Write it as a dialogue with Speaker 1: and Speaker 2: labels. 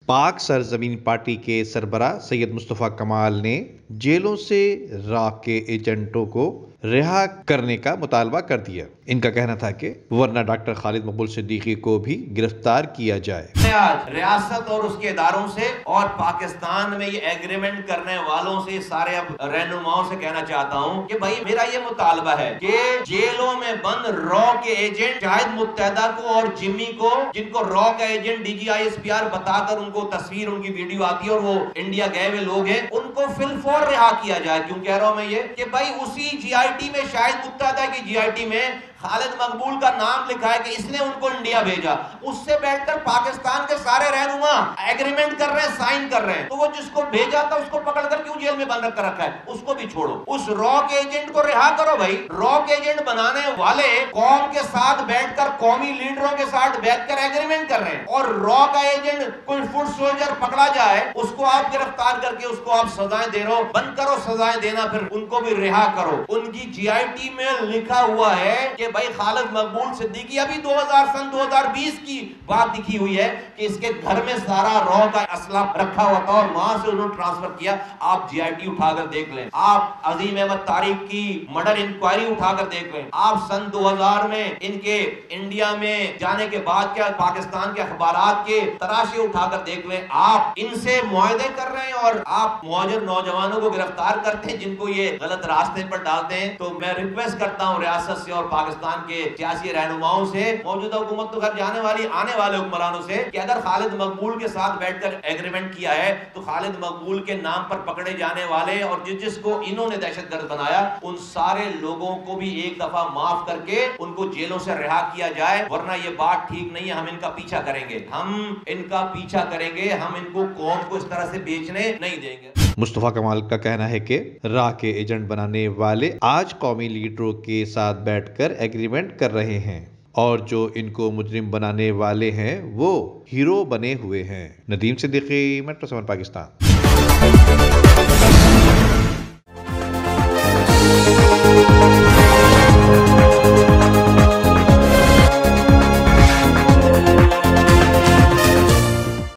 Speaker 1: پاک سرزمین پارٹی کے سربراہ سید مصطفیٰ کمال نے جیلوں سے راہ کے ایجنٹوں کو رہا کرنے کا مطالبہ کر دیا۔ ان کا کہنا تھا کہ ورنہ ڈاکٹر خالد مقبول صدیقی کو بھی گرفتار کیا جائے۔
Speaker 2: آج ریاست اور اس کے اداروں سے اور پاکستان میں یہ ایگریمنٹ کرنے والوں سے سارے اب رہنماؤں سے کہنا چاہتا ہوں کہ بھائی میرا یہ مطالبہ ہے کہ جیلوں میں بند را کے ایجنٹ شاہد متحدہ کو اور جمی کو، جن کو را کا agent D G I S P R بتا کر ان کو تصویر ان کی ویڈیو آتی ہے اور وہ انڈیا گئے ہوئے لوگ ہیں، ان کو فی الفور رہا کیا جائے۔ کیوں کہہ رہا ہوں میں یہ کہ بھائی اسی جی آئی ٹی میں، شاہد متحدہ کی جی آئی ٹی میں خالد مقبول کا نام لکھا ہے کہ اس نے ان کو انڈیا بھیجا، اس سے بیٹھ کر پاکستان کے سارے رہنما ایگریمنٹ کر رہے ہیں، سائن کر رہے ہیں، تو وہ جس کو بھیجا تھا اس کو پکڑ کر کیوں جیل میں بند کر رکھا ہے؟ اس کو بھی چھوڑو، اس را کے ایجنٹ کو رہا کرو۔ بھائی را کے ایجنٹ بنانے والے قوم کے ساتھ بیٹھ کر، قومی لیڈروں کے ساتھ بیٹھ کر ایگریمنٹ کر رہے ہیں، اور را کا ایجنٹ کوئی فوٹ سولجر پکڑا جائے اس کو آپ گرفتار کر کے اس کو آپ سزائیں دے رہے ہو، بند کرو سزائیں دینا، پھر ان کو بھی رہا کرو۔ ان کی جی آئی ٹی میں لکھا ہوا ہے کہ بھائی خالد مقبول صدیقی، ابھی سن 2020 کی بات لکھی ہوئی ہے کہ اس کے گھر میں سارا را کا اسلحہ رکھا ہوا تھا اور وہاں سے انہوں نے ٹرانسفر کیا۔ آپ جی آئی ٹی اٹھا کر دیکھ لیں، آپ عظیم احمد طارق کی مرڈر انکوائری اٹھا کر دیکھ لیں، آپ سن 2000 میں ان کے انڈیا میں جانے کے بعد کیا پاکستان کے اخبارات کے تراشے اٹھا کر دیکھ لیں۔ آپ ان سے معاہدے کر رہے ہیں اور آپ مہاجر نوجوانوں کو گرفتار کرتے ہیں جن کو یہ غلط راستے پر ڈالتے ہیں۔ تو میں ریکویسٹ کرتا ہوں ریاست سے اور پاکستان کے سیاسی رہنماؤں سے، موجودہ حکومت تو گھر جانے والی آنے والے حکمرانوں سے، کہ اگر خالد مقبول کے ساتھ بیٹھ کر ایگریمنٹ کیا ہے تو خالد مقبول کے نام پر پکڑے جانے والے اور جس کو انہوں نے دہشت گرد بنایا ان سارے لوگوں کو بھی ایک دفعہ معاف کر کے ان کو جیلوں سے رہا کیا جائے، ورنہ یہ بات ٹھیک نہیں ہے۔ ہم ان کا پیچھا کریں گے، ہم ان کا پیچھا کریں گے، ہم ان کو قوم کو اس طرح سے بیچنے نہیں دیں گے۔
Speaker 1: مصطفیٰ کمال کا کہنا ہے کہ راہ کے ایجنٹ بنانے والے آج قومی لیڈروں کے ساتھ بیٹھ کر ایگریمنٹ کر رہے ہیں اور جو ان کو مجرم بنانے والے ہیں وہ ہیرو بنے ہوئے ہیں۔ ندیم صدیقی، میٹرو 7 پاکستان۔